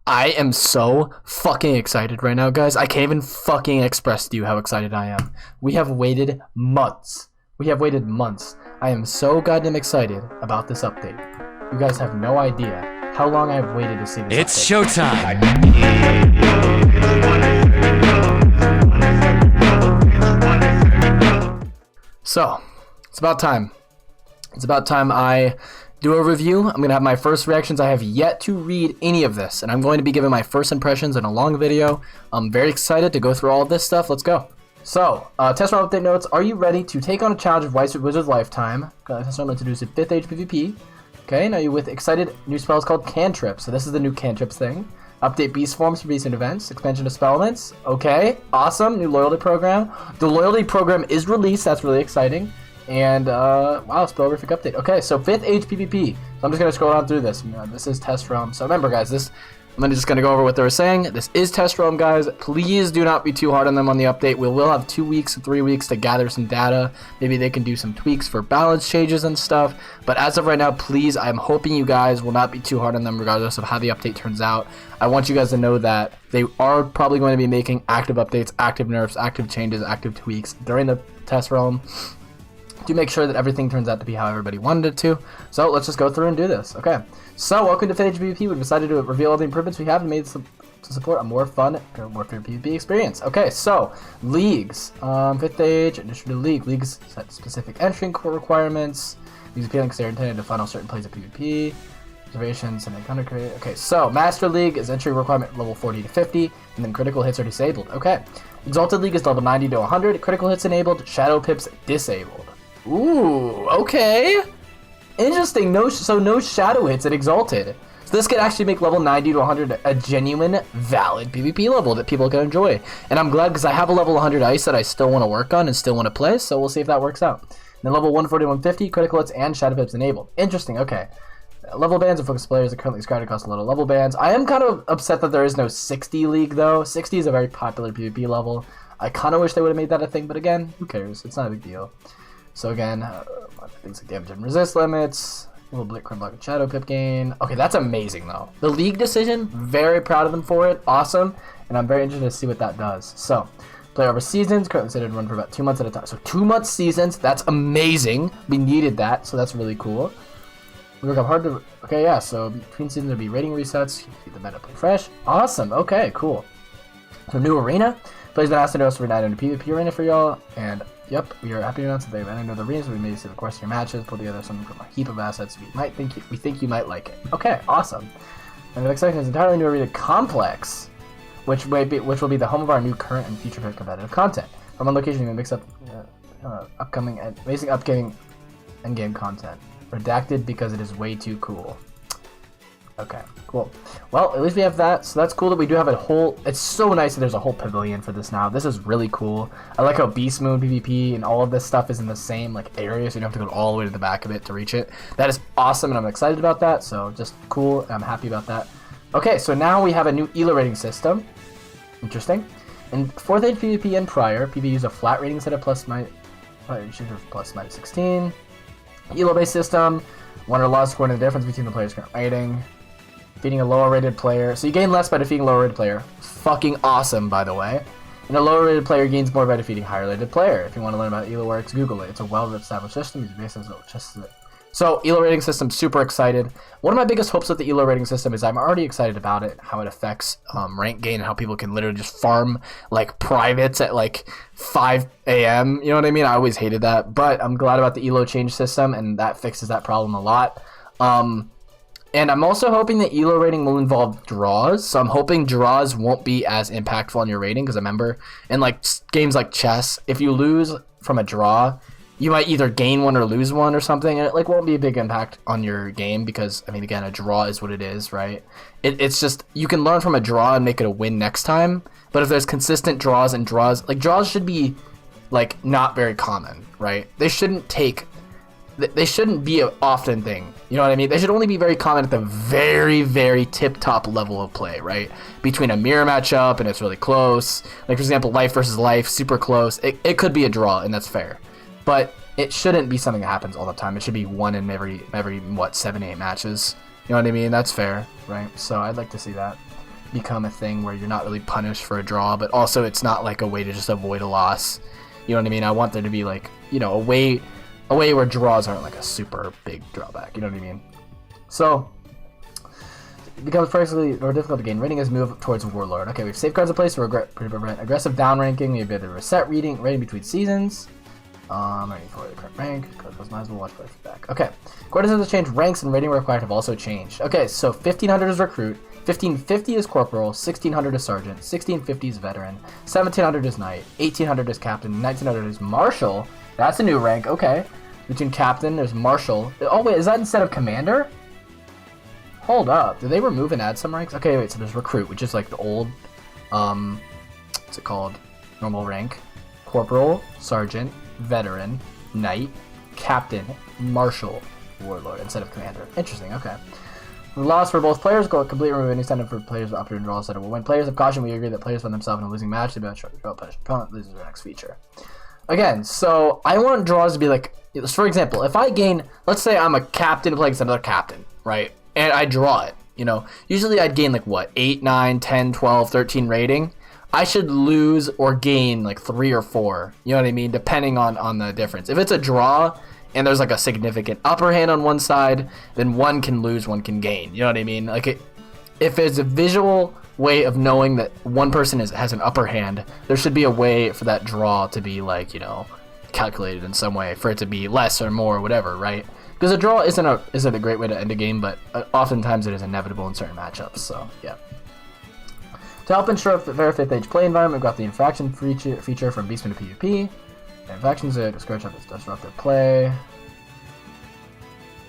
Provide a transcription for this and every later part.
I am so fucking excited right now, guys. I can't even fucking express to you how excited I am. We have waited months. I am so goddamn excited about this update. You guys have no idea how long I've waited to see this It's update. showtime! So, it's about time. I do a review. I'm going to have my first reactions. I have yet to read any of this, and I'm going to be giving my first impressions in a long video. I'm very excited to go through all of this stuff. Let's go. So, test round update notes. Are you ready to take on a challenge of Wizard's Lifetime? Test round introduced a 5th age PvP. Okay, now you're with excited new spells called Cantrips. So this is the new Cantrips thing. Update beast forms for recent events. Expansion of Spelmans. Okay, awesome. New loyalty program. The loyalty program is released. That's really exciting. And, wow, spellrific update. Okay, so 5th age PvP. So I'm just going to scroll down through this. This is test realm. So remember, guys, I'm just going to go over what they were saying. This is test realm, guys. Please do not be too hard on them on the update. We will have 2 weeks, 3 weeks to gather some data. Maybe they can do some tweaks for balance changes and stuff. But as of right now, please, I'm hoping you guys will not be too hard on them regardless of how the update turns out. I want you guys to know that they are probably going to be making active updates, active nerfs, active changes, active tweaks during the test realm to make sure that everything turns out to be how everybody wanted it to. So let's just go through and do this. Okay, so welcome to 5th age PvP. We've decided to reveal all the improvements we have and made to support a more fun, more fair PvP experience. Okay, so leagues, 5th age, addition to leagues set specific entry requirements. These appealing because they're intended to funnel certain plays of PvP. Observations and encounter create. Okay, so Master League is entry requirement level 40 to 50, and then critical hits are disabled. Okay, Exalted League is level 90 to 100, critical hits enabled, Shadow Pips disabled. Ooh, okay. Interesting. No shadow hits at Exalted. So this could actually make level 90 to 100 a genuine, valid PvP level that people can enjoy. And I'm glad because I have a level 100 ice that I still want to work on and still want to play. So we'll see if that works out. And then level 140 to 150, critical hits and shadow pips enabled. Interesting. Okay. Level bans of focus players are currently scattered across a lot of level bans. I am kind of upset that there is no 60 league though. 60 is a very popular PvP level. I kind of wish they would have made that a thing, but again, who cares? It's not a big deal. So again, things like damage and resist limits, a little bit crit block and shadow pip gain. Okay, that's amazing though. The league decision, very proud of them for it. Awesome. And I'm very interested to see what that does. So, play over seasons, currently considered run for about 2 months at a time. So 2 month seasons, that's amazing. We needed that, so that's really cool. We work up hard to, okay, yeah, so between seasons there'll be rating resets, keep the meta play fresh. Awesome, okay, cool. So new arena. Players been asked to notice for an into PvP arena for y'all, and yep, we are happy to announce that they've added another arena, so we made it to the course of your matches, pull together something from a heap of assets we think you might like it. Okay, awesome. And the next section is entirely new arena complex, which will be the home of our new current and future competitive content. From one location, we mix up upcoming endgame content. Redacted because it is way too cool. Okay, cool. Well, at least we have that, so that's cool that we do have a whole... It's so nice that there's a whole pavilion for this now. This is really cool. I like how Beastmoon PvP and all of this stuff is in the same like area, so you don't have to go all the way to the back of it to reach it. That is awesome, and I'm excited about that, so just cool, and I'm happy about that. Okay, so now we have a new ELO rating system. Interesting. In 4th age PvP and prior, PvP used a flat rating set of plus minus 16. ELO-based system. Won or lost scoring the difference between the player's current rating. Defeating a lower rated player. So you gain less by defeating a lower rated player. Fucking awesome, by the way. And a lower rated player gains more by defeating a higher rated player. If you want to learn about ELO works, Google it. It's a well-established system. It's based on just so ELO rating system, super excited. One of my biggest hopes with the ELO rating system is I'm already excited about it, how it affects rank gain and how people can literally just farm like privates at like 5 a.m. You know what I mean? I always hated that, but I'm glad about the ELO change system, and that fixes that problem a lot. And I'm also hoping that ELO rating will involve draws. So I'm hoping draws won't be as impactful on your rating, because I remember in like games like chess, if you lose from a draw, you might either gain one or lose one or something, and it like won't be a big impact on your game because, I mean, again, a draw is what it is, right? It's just, you can learn from a draw and make it a win next time, but if there's consistent draws, like draws should be like not very common, right? They shouldn't be an often thing, you know what I mean? They should only be very common at the very, very tip-top level of play, right? Between a mirror matchup and it's really close, like for example, life versus life, super close, it could be a draw, and that's fair. But it shouldn't be something that happens all the time. It should be one in every what, 7-8 matches. You know what I mean? That's fair, right? So I'd like to see that. become a thing where you're not really punished for a draw, but also it's not like a way to just avoid a loss. You know what I mean? I want there to be like, you know, a way where draws aren't like a super big drawback. You know what I mean? So it becomes personally more difficult to gain rating as we move towards Warlord. Okay, we have safeguards in place to prevent aggressive downranking. We have the reset rating between seasons. Rating for the current rank. Customizable watch play feedback. Okay. Courtesans have changed ranks and rating required have also changed. Okay, so 1500 is recruit, 1550 is corporal, 1600 is sergeant, 1650 is veteran, 1700 is knight, 1800 is captain, 1900 is marshal. That's a new rank. Okay. Between captain, there's marshal. Oh wait, is that instead of commander? Hold up. Did they remove and add some ranks? Okay, wait, so there's recruit, which is like the old, what's it called? Normal rank. Corporal, sergeant, veteran, knight, captain, marshal, warlord instead of commander. Interesting, okay. The loss for both players go completely remove any incentive for players to opt in draw setup. When players have caution, we agree that players find themselves in a losing match, they bet punish opponent loses their next feature. Again, so I want draws to be like, for example, if I gain, let's say I'm a captain playing against another captain, right? And I draw it, you know. Usually I'd gain like what, 8, 9, 10, 12, 13 rating. I should lose or gain like 3 or 4, you know what I mean, depending on the difference. If it's a draw and there's like a significant upper hand on one side, then one can lose, one can gain, you know what I mean? Like if it's a visual way of knowing that one person has an upper hand, there should be a way for that draw to be like, you know, calculated in some way for it to be less or more or whatever, right? Because a draw isn't a great way to end a game, but oftentimes it is inevitable in certain matchups, so yeah. To help ensure a fair 5th age play environment, we've got the Infraction feature from Beastmoon to PvP. Infractions discourage disruptive play.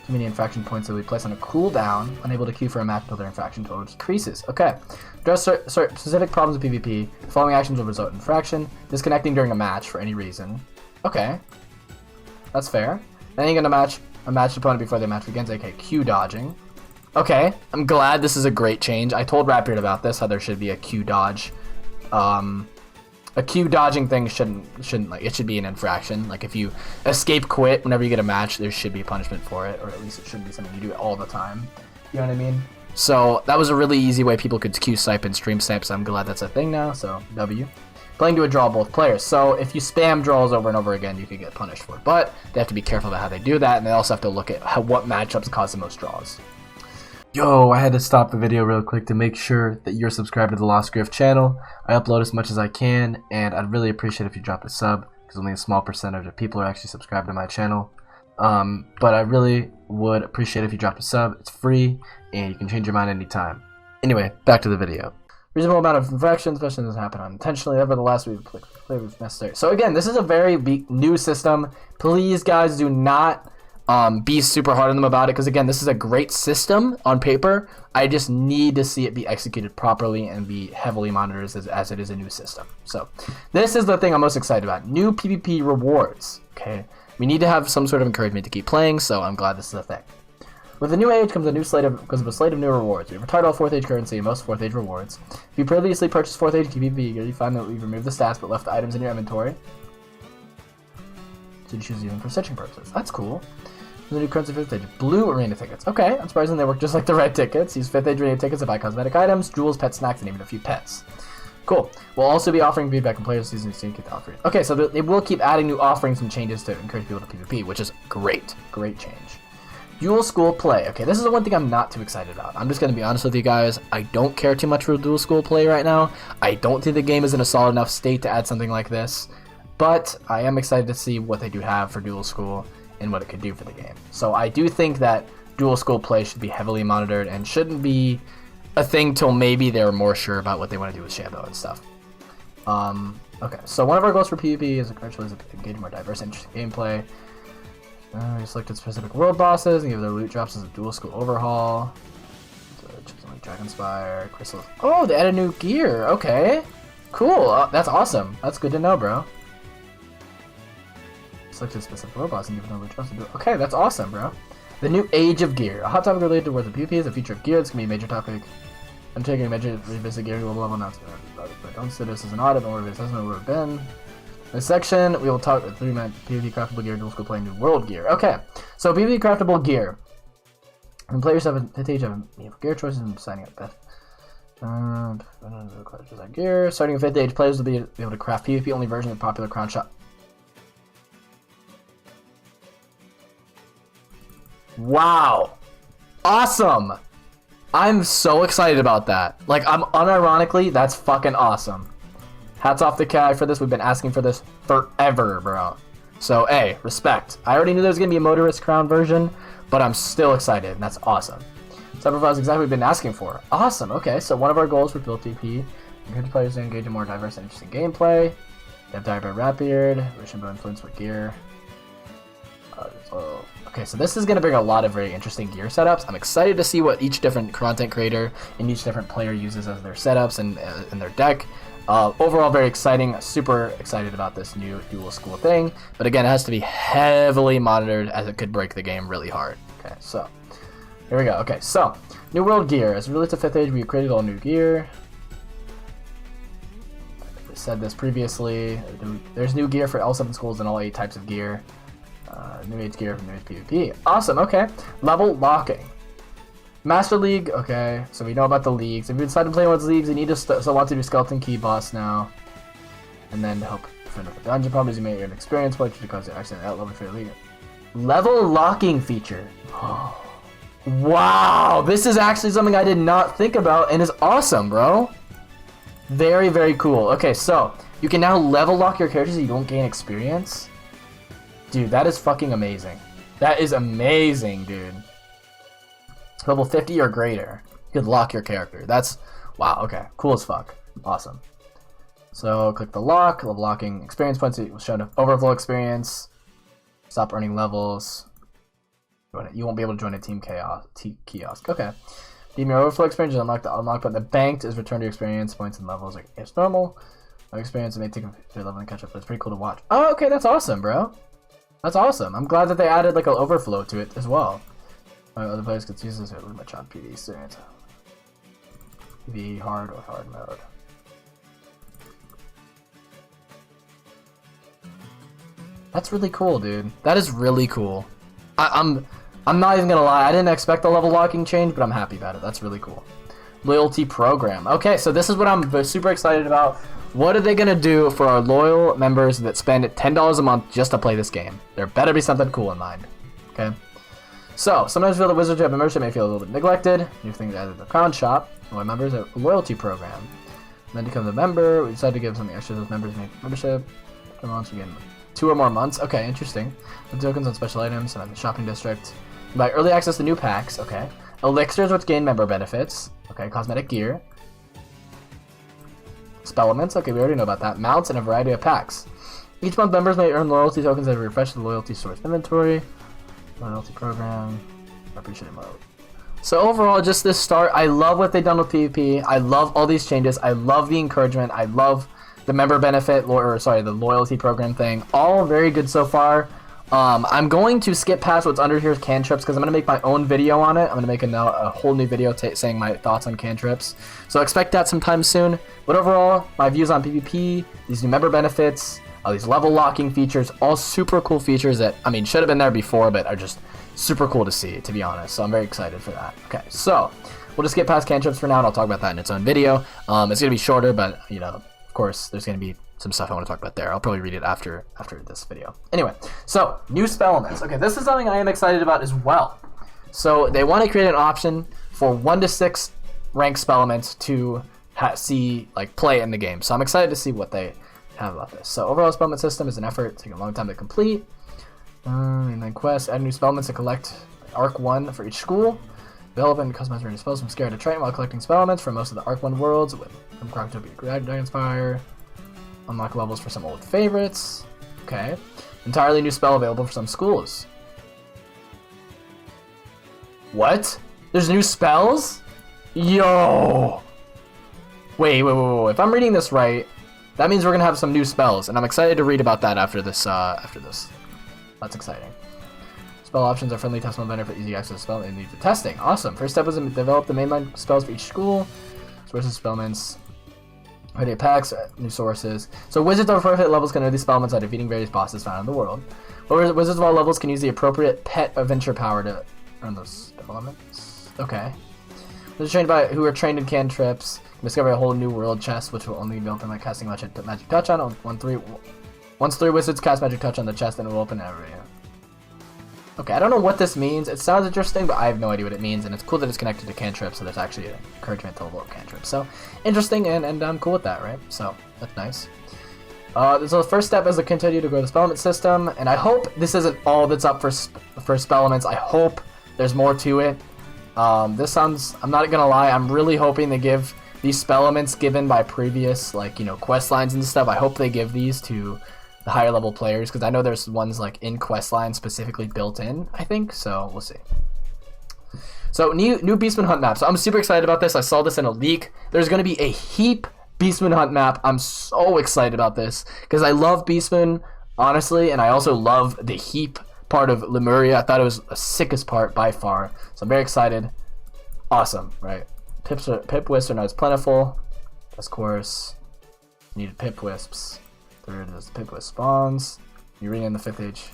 Too many infraction points that will be placed on a cooldown, unable to queue for a match until their infraction total decreases. Okay. Address specific problems with PvP. The following actions will result in infraction. Disconnecting during a match for any reason. Okay. That's fair. Then you're going to a matched opponent before the match begins, aka Q dodging. Okay, I'm glad this is a great change. I told Rapbeard about this, how there should be a Q dodge. A Q dodging thing shouldn't like, it should be an infraction. Like if you escape quit whenever you get a match, there should be punishment for it, or at least it shouldn't be something you do all the time. You know what I mean? So that was a really easy way people could Q snipe and stream snipe, so I'm glad that's a thing now, so W. Playing to a draw both players. So if you spam draws over and over again, you could get punished for it. But they have to be careful about how they do that, and they also have to look at what matchups cause the most draws. Yo, I had to stop the video real quick to make sure that you're subscribed to the Lost Grift channel. I upload as much as I can, and I'd really appreciate if you drop a sub, because only a small percentage of people are actually subscribed to my channel. But I really would appreciate if you dropped a sub. It's free, and you can change your mind anytime. Anyway, back to the video. Reasonable amount of infractions, especially doesn't happen unintentionally. Nevertheless, we play if necessary. So again, this is a very new system. Please, guys, do not be super hard on them about it, because again, this is a great system on paper. I just need to see it be executed properly and be heavily monitored as it is a new system. So this is the thing I'm most excited about. New PvP rewards. Okay, we need to have some sort of encouragement to keep playing, so I'm glad this is a thing. With the new age comes a slate of new rewards. We've retired all 4th age currency and most 4th age rewards. If you previously purchased 4th age PvP gear, you find that we've removed the stats but left the items in your inventory, so you choose even for searching purposes. That's cool. The new currency 5th age blue arena tickets. Okay, unsurprisingly they work just like the red tickets. Use 5th age arena tickets to buy cosmetic items, jewels, pet snacks, and even a few pets. Cool. We'll also be offering feedback on players season to get the offering. Okay, so they will keep adding new offerings and changes to encourage people to PvP, which is great. Great change. Dual school play. Okay, this is the one thing I'm not too excited about. I'm just going to be honest with you guys. I don't care too much for dual school play right now. I don't think the game is in a solid enough state to add something like this. But I am excited to see what they do have for dual school and what it could do for the game. So I do think that dual school play should be heavily monitored and shouldn't be a thing till maybe they're more sure about what they want to do with Shambo and stuff. Okay, so one of our goals for PvP is to engage more diverse, interesting gameplay. We selected specific world bosses and give their loot drops as a dual school overhaul. So choosing like Dragonspire, Crystal. Oh, they added new gear. Okay, cool. That's awesome. That's good to know, bro. Selected specific world boss and give them loot drops. Okay, that's awesome, bro. The new age of gear. A hot topic related to words of PvP is the future of gear. This can be a major topic. I'm taking a major revisit gear global level announcement. Don't see this as an audit. Don't worry, this doesn't know where we've been. In this section, we will talk about 3-man PvP craftable gear, dual school play, new world gear. Okay, so PvP craftable gear. When players have a stage of gear choices and signing up. Gear. Starting with 5th age, players will be able to craft PvP only version of the popular crown shop. Wow. Awesome. I'm so excited about that. Like, I'm unironically, that's fucking awesome. Hats off to Kai for this. We've been asking for this forever, bro. So, hey, respect. I already knew there was going to be a motorist crown version, but I'm still excited, and that's awesome. So that provides exactly what we've been asking for. Awesome, okay. So one of our goals for Build TP, encourage players to engage in more diverse and interesting gameplay. They have Dire by Rapbeard, Rishimbo influence with gear. Okay, so this is going to bring a lot of very interesting gear setups. I'm excited to see what each different content creator and each different player uses as their setups and in their deck. Overall, very exciting. Super excited about this new dual school thing. But again, it has to be heavily monitored as it could break the game really hard. Okay, so here we go. Okay, so New World gear. As it relates to 5th age, we created all new gear. I said this previously. There's new gear for L7 schools and all 8 types of gear. New age gear from New Age PvP. Awesome, okay. Level locking. Master League, okay. So we know about the leagues. If you decide to play one of those leagues, you need to want to do Skeleton Key Boss now. And then to help defend the dungeon problems, you may earn experience points to cause you accident out level for your league. Level locking feature. Wow, this is actually something I did not think about and is awesome, bro. Very, very cool. Okay, so you can now level lock your characters so you don't gain experience. Dude, that is fucking amazing. That is amazing, dude. Level 50 or greater, you could lock your character. That's, wow, okay. Cool as fuck. Awesome. So, click the lock. Level locking experience points. It will show an overflow experience. Stop earning levels. You won't be able to join a team kiosk. Okay. Deem your overflow experience is unlocked. The unlock button. The banked is return to experience points and levels like it's normal. No experience, it may take a level and catch up, but it's pretty cool to watch. Oh, okay, that's awesome, bro. That's awesome. I'm glad that they added like an overflow to it as well. Other players could use this with much on PvE experience. PvE hard or hard mode. That's really cool, dude. That is really cool. I'm not even gonna lie. I didn't expect the level locking change, but I'm happy about it. That's really cool. Loyalty program. Okay, so this is what I'm super excited about. What are they gonna do for our loyal members that spend $10 a month just to play this game? There better be something cool in mind. Okay. So sometimes feel that Wizards who have a membership may feel a little bit neglected. New things added to the Crown Shop. Loyal members have a loyalty program. And then to become a member, we decided to give something extra to those members make membership. 2 months again. 2 or more months. Okay, interesting. The tokens on special items and on the shopping district. Buy early access to new packs. Okay. Elixirs, which gain member benefits. Okay. Cosmetic gear. Spelmans. Okay, we already know about that. Mounts and a variety of packs. Each month, members may earn loyalty tokens that refresh the loyalty source inventory. Loyalty program. Appreciate mode. So overall, just this start, I love what they've done with PvP. I love all these changes. I love the encouragement. I love the member benefit, the loyalty program thing. All very good so far. I'm going to skip past what's under here's cantrips because I'm going to make my own video on it. I'm going to make a whole new video saying my thoughts on cantrips. So expect that sometime soon. But overall, my views on PvP, these new member benefits, all these level locking features, all super cool features that, I mean, should have been there before, but are just super cool to see, to be honest. So I'm very excited for that. Okay, so we'll just get past cantrips for now, and I'll talk about that in its own video. It's going to be shorter, but, you know, of course, there's going to be some stuff I want to talk about there. I'll probably read it after this video. Anyway, so new Spelmans. Okay, this is something I am excited about as well. So they want to create an option for 1 to 6 ranked Spelmans to play in the game. So I'm excited to see what they have about this. So overall Spellman system is an effort taking a long time to complete. And then quest, add new Spellmans to collect Arc 1 for each school. Develop and customize your spells from Scare to Train while collecting Spellmans for most of the Arc 1 worlds from Croctopia Dragon's Fire. Unlock levels for some old favorites. Okay. Entirely new spell available for some schools. What? There's new spells? Yo! Wait. If I'm reading this right, that means we're gonna have some new spells, and I'm excited to read about that after this. That's exciting. Spell options are friendly test mode vendor for easy access to spell and lead to testing. Awesome. First step was to develop the mainline spells for each school. Sources, Spellmans. Variety packs, new sources. So wizards of 4th levels can earn these Spellmans by defeating various bosses found in the world. Wizards of all levels can use the appropriate pet adventure power to earn those Spellmans. Okay. Wizards who are trained in cantrips Discover a whole new world chest, which will only be opened by casting magic touch on. Once 3 wizards cast magic touch on the chest, then it will open every. Okay, I don't know what this means. It sounds interesting, but I have no idea what it means, and it's cool that it's connected to cantrips, so there's actually an encouragement to level up cantrips. So, interesting, and I'm cool with that, right? So, that's nice. So the first step is to continue to grow the Spelman system, and I hope this isn't all that's up for Spelmans. I hope there's more to it. This sounds, I'm not gonna lie, I'm really hoping they give these Spelmans given by previous, like, you know, quest lines and stuff. I hope they give these to the higher level players, because I know there's ones like in quest lines specifically built in, I think, so we'll see. So new Beastmoon hunt map. So I'm super excited about this. I saw this in a leak. There's going to be a heap Beastmoon hunt map. I'm so excited about this because I love Beastmoon, honestly, and I also love the heap part of Lemuria. I thought it was the sickest part by far, so I'm very excited. Awesome, right? Pip wisps are not as plentiful. Of course, needed pip wisps. Third is the pip wisp spawns. You ring in the 5th age.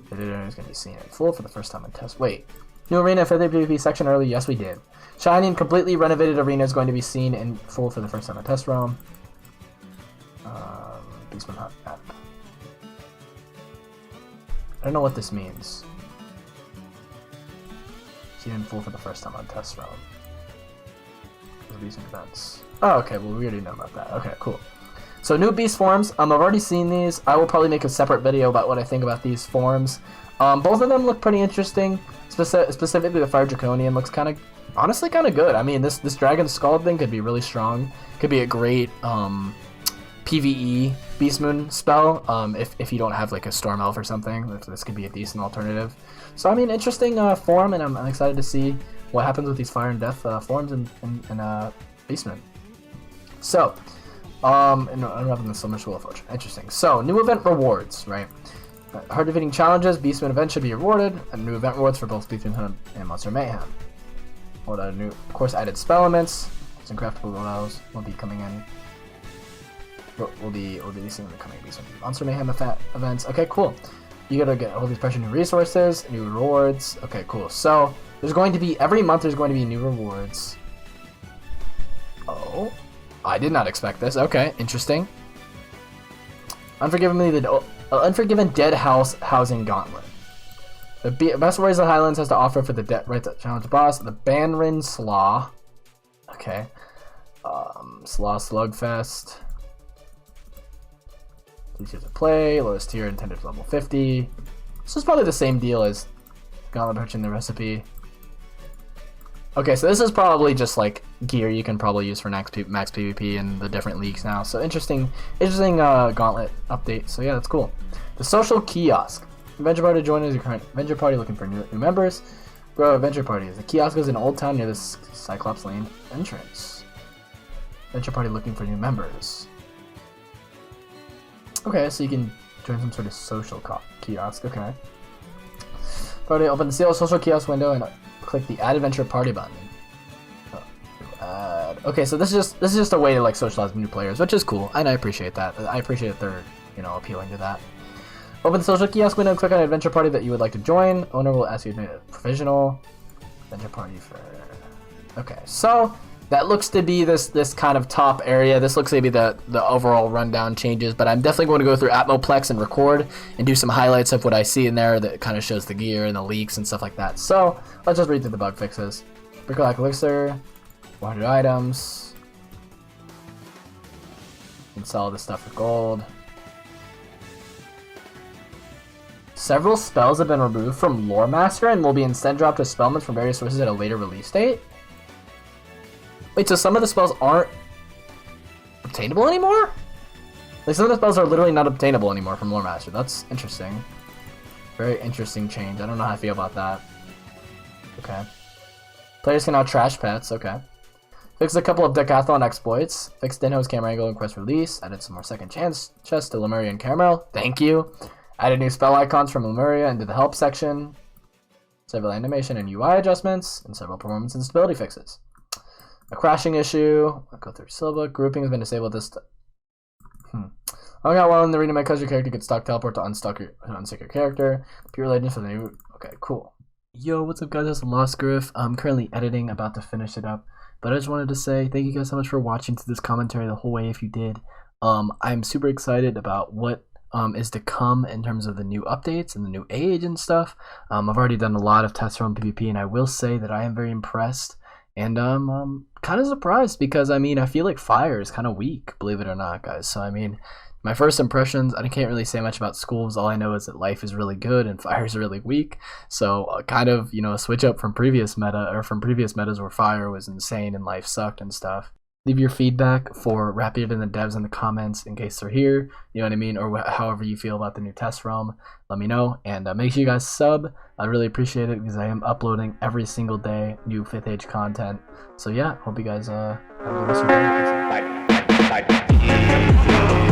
The editor is going to be seen in full for the first time in test. Wait, new arena 5th age PvP section early? Yes, we did. Shiny and completely renovated arena is going to be seen in full for the first time in test realm. Beastmoon hunt map. I don't know what this means. Seen in full for the first time on test realm. Recent events. Oh, okay. Well, we already know about that. Okay, cool. So new beast forms. I've already seen these. I will probably make a separate video about what I think about these forms. Both of them look pretty interesting. Specifically, the Fire Draconian looks honestly kind of good. I mean, this Dragon Skull thing could be really strong. Could be a great PvE Beastmoon spell. If you don't have like a Storm Elf or something, this could be a decent alternative. So I mean, interesting form, and I'm excited to see what happens with these Fire and Death forms in Beastmoon. So, unwrapping the Summer School of Fortune. Interesting. So, new event rewards, right? Hard defeating challenges, Beastmoon events should be rewarded, and new event rewards for both Beastmoon Hunt and Monster Mayhem. What a new, of course, added spell elements. Some craftable rolls will be coming in. We'll be seeing the coming Beastmoon Monster Mayhem events. Okay, cool. You gotta get all these precious new resources, new rewards. Okay, cool. So, there's going to be, every month there's going to be new rewards. Oh, I did not expect this. Okay, interesting. Unforgiven Dead House Housing Gauntlet. The best rewards the Highlands has to offer for the right to challenge boss. The Banrin Slaw. Okay. Slaw Slugfest. Easier to play. Lowest tier intended for level 50. This is probably the same deal as Gauntlet Perch in the recipe. Okay, so this is probably just like gear you can probably use for max PvP and the different leagues now. So interesting Gauntlet update. So yeah, that's cool. The Social Kiosk. Adventure Party join as your current Adventure Party looking for new members. Grow Adventure Parties. The kiosk is in Old Town near the Cyclops Lane entrance. Adventure Party looking for new members. Okay, so you can join some sort of social kiosk. Okay. Party, open the social kiosk window and click the Add Adventure Party button. Okay, so this is just a way to like socialize with new players, which is cool, and I appreciate that. I appreciate that they're appealing to that. Open the social kiosk window and click on an adventure party that you would like to join. Owner will ask you to make a provisional adventure party for. Okay, so that looks to be this kind of top area. This looks to be the overall rundown changes, but I'm definitely going to go through Atmoplex and record and do some highlights of what I see in there that kind of shows the gear and the leaks and stuff like that. So let's just read through the bug fixes. Brick-like elixir, 400 items. You can sell this stuff for gold. Several spells have been removed from Lore Master and will be instead dropped as Spelmans from various sources at a later release date. Wait, so some of the spells aren't obtainable anymore? Like, some of the spells are literally not obtainable anymore from Lore Master. That's interesting. Very interesting change. I don't know how I feel about that. Okay. Players can now trash pets. Okay. Fixed a couple of Decathlon exploits. Fixed Denho's camera angle and quest release. Added some more second chance chests to Lemuria and Caramel. Thank you. Added new spell icons from Lemuria into the help section. Several animation and UI adjustments. And several performance and stability fixes. A crashing issue. I'll go through Silva. Grouping has been disabled this time. I got one in the arena because your character gets stuck. Teleport to unstuck your character. Pure Legends for the new. Okay, cool. Yo, what's up, guys? It's Lost Griff. I'm currently editing, about to finish it up. But I just wanted to say thank you guys so much for watching through this commentary the whole way if you did. I'm super excited about what is to come in terms of the new updates and the new age and stuff. I've already done a lot of tests from PvP, and I will say that I am very impressed. And I'm kind of surprised because, I mean, I feel like fire is kind of weak, believe it or not, guys. So, I mean, my first impressions, I can't really say much about schools. All I know is that life is really good and fire is really weak. So, kind of, you know, a switch up from previous metas where fire was insane and life sucked and stuff. Leave your feedback for Rapid and the devs in the comments in case they're here, you know what I mean, or however you feel about the new test realm. Let me know, and make sure you guys sub. I'd really appreciate it because I am uploading every single day new 5th age content. So yeah, hope you guys have a good rest of your day. Bye.